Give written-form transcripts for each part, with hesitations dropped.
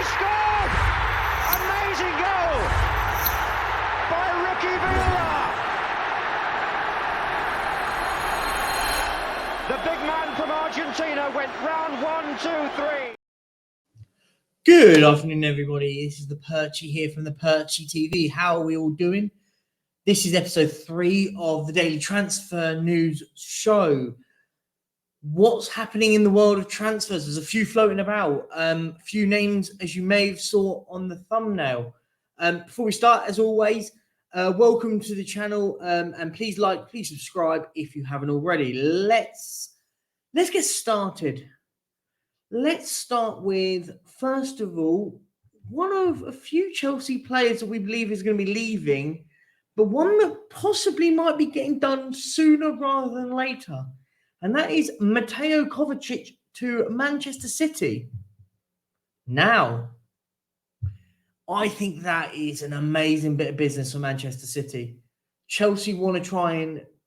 scored! Amazing goal by Ricky Villa. The big man from Argentina went round 1, 2, 3. Good afternoon, everybody. This is the Perchy here from the Perchy TV. How are we all doing? This is episode 3 of the Daily Transfer News Show. What's happening in the world of transfers? There's a few floating about. A few names, as you may have saw on the thumbnail. Before we start, as always, welcome to the channel, and please like, please subscribe if you haven't already. Let's get started. Let's start with, first of all, one of a few Chelsea players that we believe is going to be leaving, but one that possibly might be getting done sooner rather than later. And that is Mateo Kovacic to Manchester City. Now, I think that is an amazing bit of business for Manchester City. Chelsea want to try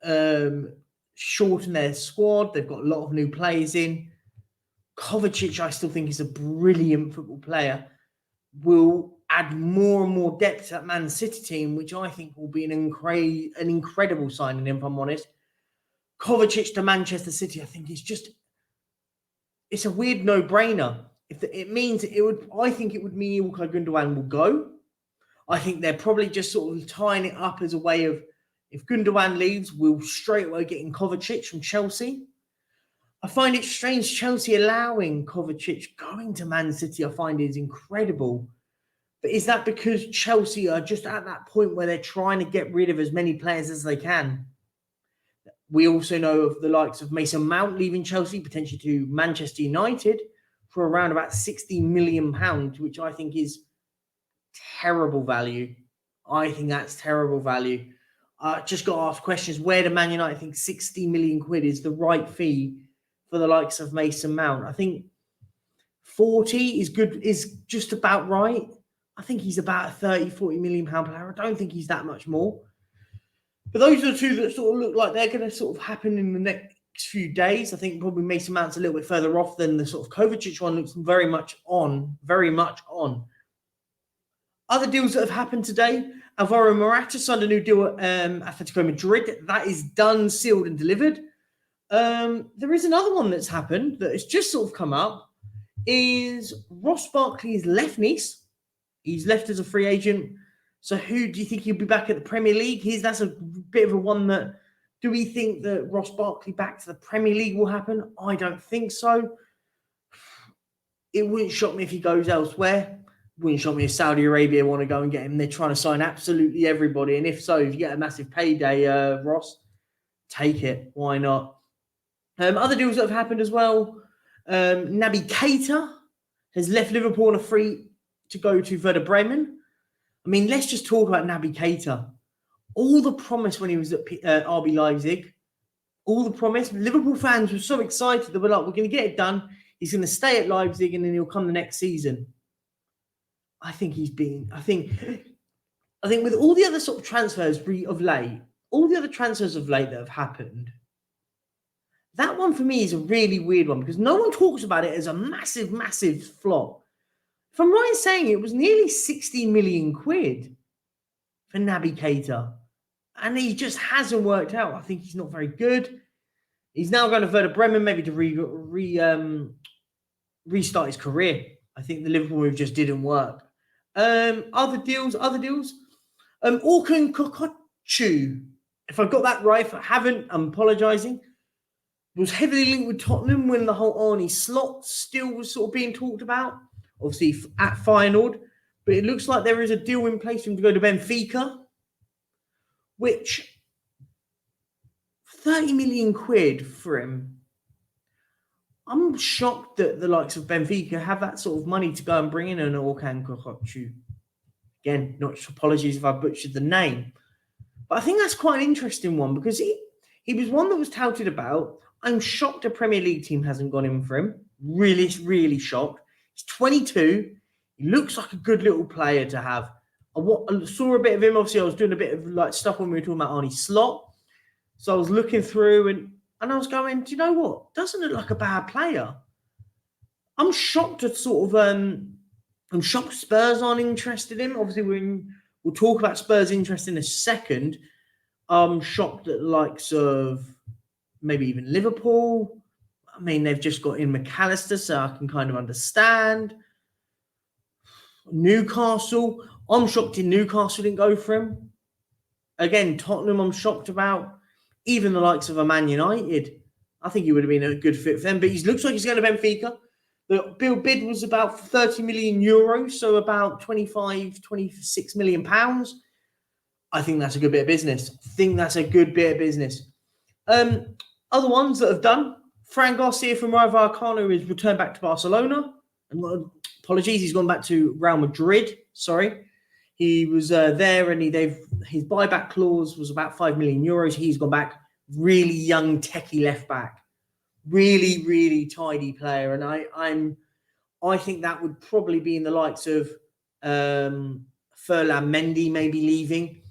and shorten their squad. They've got a lot of new players in. Kovacic, I still think, is a brilliant football player. Will add more and more depth to that Man City team, which I think will be an incredible signing, if I'm honest. Kovacic to Manchester City, I think it's a weird no-brainer. I think it would mean Ilkay Gundogan will go. I think they're probably just sort of tying it up as a way of, if Gundogan leaves, we'll straight away get in Kovacic from Chelsea. I find it strange Chelsea allowing Kovacic going to Man City. I find is incredible. But is that because Chelsea are just at that point where they're trying to get rid of as many players as they can? We also know of the likes of Mason Mount leaving Chelsea, potentially to Manchester United, for around about £60 million, which I think is terrible value. I think that's terrible value. Just got to ask questions. Where do Man United think 60 million quid is the right fee for the likes of Mason Mount? I think 40 is good, is just about right. I think he's about a 30-40 million pound player. I don't think he's that much more. But those are the two that sort of look like they're going to sort of happen in the next few days. I think probably Mason Mount's a little bit further off than the sort of Kovacic one. Looks very much on. Other deals that have happened today: Alvaro Morata signed a new deal at Atletico Madrid. That is done, sealed, and delivered. There is another one that's happened that has just sort of come up. Is Ross Barkley has left Nice. He's left as a free agent. So who do you think he'll be back at the Premier League? That's a bit of a one that, do we think that Ross Barkley back to the Premier League will happen? I don't think so. It wouldn't shock me if he goes elsewhere. It wouldn't shock me if Saudi Arabia want to go and get him. They're trying to sign absolutely everybody. And if so, if you get a massive payday, Ross, take it. Why not? Other deals that have happened as well. Naby Keita has left Liverpool on a free to go to Werder Bremen. I mean, let's just talk about Naby Keita. All the promise when he was at RB Leipzig, all the promise. Liverpool fans were so excited. They were like, we're going to get it done. He's going to stay at Leipzig and then he'll come the next season. I think with all the other sort of transfers of late that have happened, that one for me is a really weird one because no one talks about it as a massive, massive flop. If I'm right in saying it was nearly 60 million quid for Naby Keita, and he just hasn't worked out. I think he's not very good. He's now going to Werder Bremen maybe to restart his career. I think the Liverpool move just didn't work. Other deals. Orkun Kokochu, if I got that right, if I haven't, I'm apologising, was heavily linked with Tottenham when the whole Arnie slot still was sort of being talked about. Obviously at Feyenoord, but it looks like there is a deal in place for him to go to Benfica, which 30 million quid for him. I'm shocked that the likes of Benfica have that sort of money to go and bring in an Orkun Kokochu. Again, not apologies if I butchered the name, but I think that's quite an interesting one because he was one that was touted about. I'm shocked a Premier League team hasn't gone in for him. Really, really shocked. He's 22. He looks like a good little player to have. I saw a bit of him. Obviously, I was doing a bit of like stuff when we were talking about Arnie Slot. So I was looking through and I was going, do you know what? Doesn't look like a bad player. I'm shocked at sort of I'm shocked Spurs aren't interested in him. Obviously, we'll talk about Spurs' interest in a second. I'm shocked at the likes of maybe even Liverpool. I mean, they've just got in McAllister, so I can kind of understand. Newcastle, I'm shocked in Newcastle didn't go for him. Again, Tottenham, I'm shocked about. Even the likes of a Man United, I think he would have been a good fit for them. But he looks like he's going to Benfica. The bid was about 30 million euros, so about 25, 26 million pounds. I think that's a good bit of business. Other ones that have done, Fran Garcia from Rayo Vallecano is returned back to Barcelona. Apologies, he's gone back to Real Madrid. Sorry. He was there and his buyback clause was about 5 million euros. He's gone back. Really young, techie left back. Really, really tidy player. And I think that would probably be in the likes of Ferland Mendy maybe leaving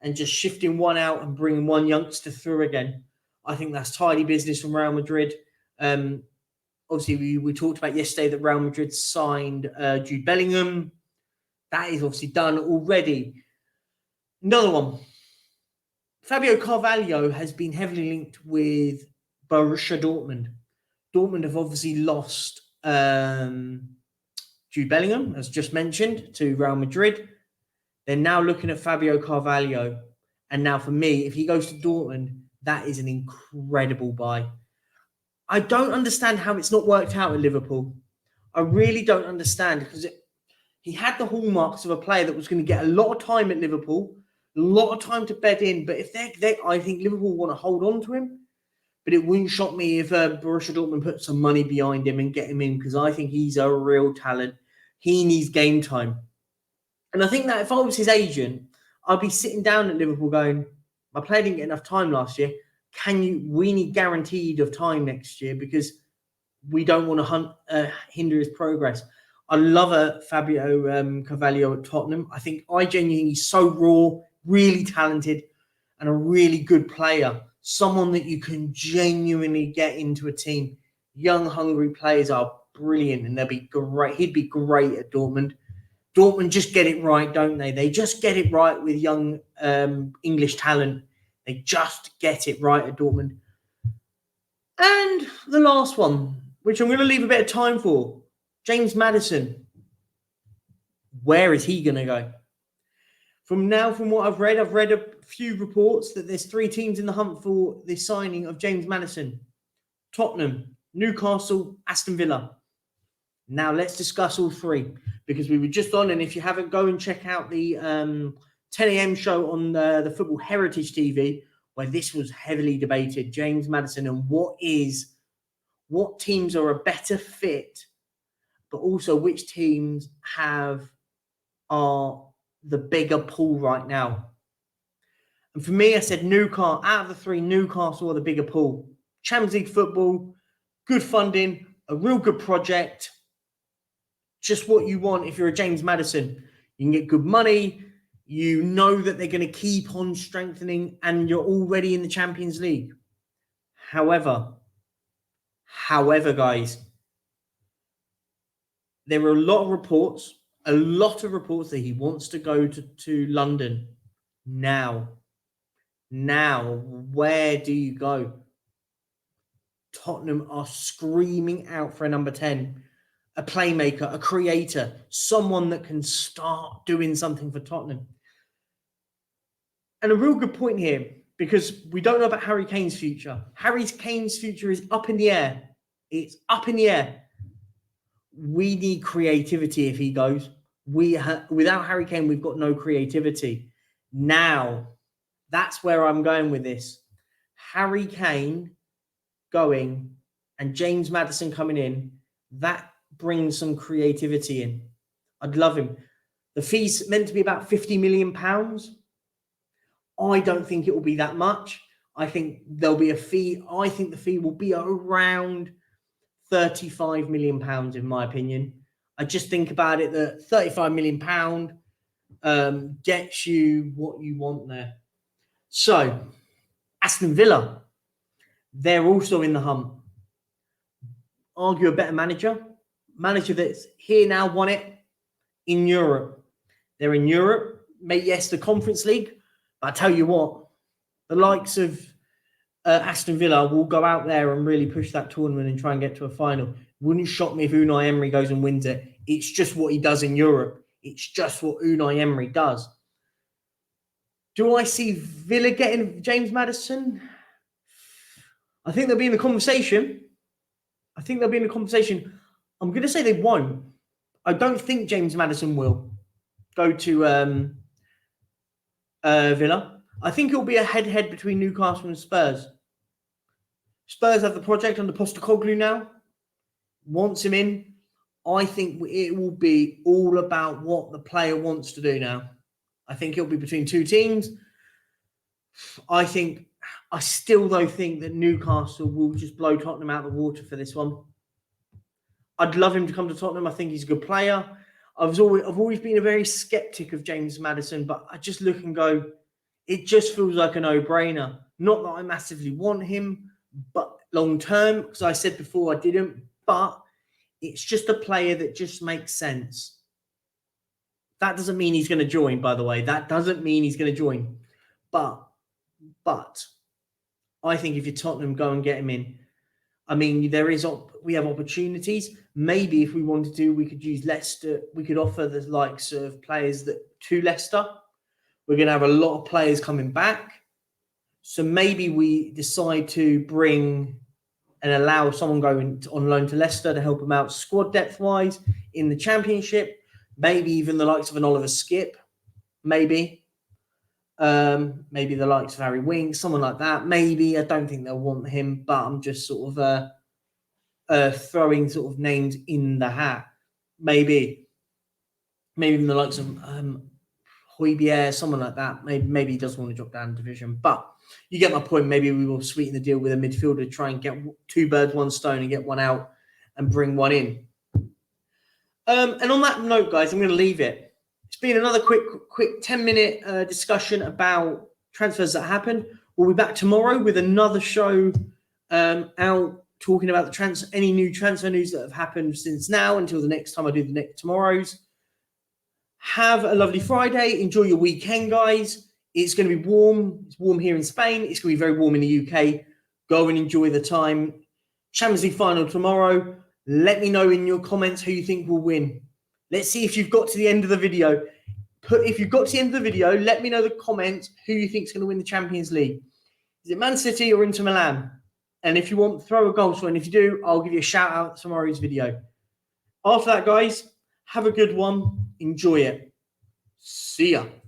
and just shifting one out and bringing one youngster through again. I think that's tidy business from Real Madrid. Obviously, we talked about yesterday that Real Madrid signed Jude Bellingham. That is obviously done already. Another one. Fabio Carvalho has been heavily linked with Borussia Dortmund. Dortmund have obviously lost Jude Bellingham, as just mentioned, to Real Madrid. They're now looking at Fabio Carvalho. And now for me, if he goes to Dortmund, that is an incredible buy. I don't understand how it's not worked out at Liverpool. I really don't understand because he had the hallmarks of a player that was going to get a lot of time at Liverpool, a lot of time to bed in. But if I think Liverpool want to hold on to him. But it wouldn't shock me if Borussia Dortmund put some money behind him and get him in because I think he's a real talent. He needs game time. And I think that if I was his agent, I'd be sitting down at Liverpool going, my player didn't get enough time last year. We need guaranteed of time next year because we don't want to hinder his progress. I love Fabio Carvalho at Tottenham. I genuinely think he's so raw, really talented, and a really good player. Someone that you can genuinely get into a team. Young, hungry players are brilliant, and they'll be great. He'd be great at Dortmund. Dortmund just get it right, don't they? They just get it right with young English talent. They just get it right at Dortmund. And the last one, which I'm going to leave a bit of time for, James Maddison. Where is he going to go? From what I've read a few reports that there's 3 teams in the hunt for the signing of James Maddison. Tottenham, Newcastle, Aston Villa. Now let's discuss all 3 because we were just on, and if you haven't, go and check out the 10 a.m. show on the Football Heritage TV where this was heavily debated, James Maddison and what teams are a better fit, but also which teams are the bigger pool right now. And for me, I said Newcastle. Out of the 3, Newcastle are the bigger pool. Champions League football, good funding, a real good project. Just what you want if you're a James Maddison. You can get good money. You know that they're going to keep on strengthening and you're already in the Champions League. However, guys, there are a lot of reports that he wants to go to London now. Now, where do you go? Tottenham are screaming out for a number 10, a playmaker, a creator, someone that can start doing something for Tottenham. And a real good point here, because we don't know about Harry Kane's future. Harry Kane's future is up in the air. It's up in the air. We need creativity if he goes. Without Harry Kane, we've got no creativity. Now, that's where I'm going with this. Harry Kane going and James Maddison coming in, that brings some creativity in. I'd love him. The fee's meant to be about £50 million. I don't think it will be that much. I think there'll be a fee. I think the fee will be around £35 million, in my opinion. I just think about it that £35 million gets you what you want there. So, Aston Villa, they're also in the hunt. Argue a better manager that's here now, won it. in Europe. They're in Europe. Yes, the Conference League. But I tell you what, the likes of Aston Villa will go out there and really push that tournament and try and get to a final. Wouldn't shock me if Unai Emery goes and wins it. It's just what he does in Europe. It's just what Unai Emery does. Do I see Villa getting James Maddison? I think they'll be in the conversation. I'm going to say they won't. I don't think James Maddison will go to Villa. I think it'll be a head-to-head between Newcastle and Spurs. Spurs have the project under Postecoglou now. Wants him in. I think it will be all about what the player wants to do now. I think it'll be between two teams. I still though think that Newcastle will just blow Tottenham out of the water for this one. I'd love him to come to Tottenham. I think he's a good player. I've always been a very skeptic of James Maddison, but I just look and go, it just feels like a no-brainer. Not that I massively want him, but long term, because I said before I didn't, but it's just a player that just makes sense. That doesn't mean he's going to join, by the way. That doesn't mean he's going to join. But I think if you're Tottenham, go and get him in. I mean, we have opportunities. Maybe if we wanted to, we could use Leicester. We could offer the likes of players to Leicester. We're going to have a lot of players coming back. So maybe we decide to bring and allow someone going on loan to Leicester to help them out squad depth-wise in the Championship. Maybe even the likes of an Oliver Skip. Maybe the likes of Harry Winks, someone like that. Maybe. I don't think they'll want him, but I'm just sort of throwing sort of names in the hat. Maybe even the likes of Højbjerg, someone like that. Maybe he does want to drop down the division, but you get my point. Maybe we will sweeten the deal with a midfielder, try and get two birds, one stone, and get one out and bring one in. And on that note, guys, I'm going to leave it. It's been another quick 10-minute discussion about transfers that happened. We'll be back tomorrow with another show out talking about any new transfer news that have happened since now until the next time I do tomorrow's. Have a lovely Friday. Enjoy your weekend, guys. It's going to be warm. It's warm here in Spain. It's going to be very warm in the UK. Go and enjoy the time. Champions League final tomorrow. Let me know in your comments who you think will win. Let's see if you've got to the end of the video. If you've got to the end of the video, let me know in the comments who you think is going to win the Champions League. Is it Man City or Inter Milan? And if you want, throw a goal score. And if you do, I'll give you a shout out tomorrow's video. After that, guys, have a good one. Enjoy it. See ya.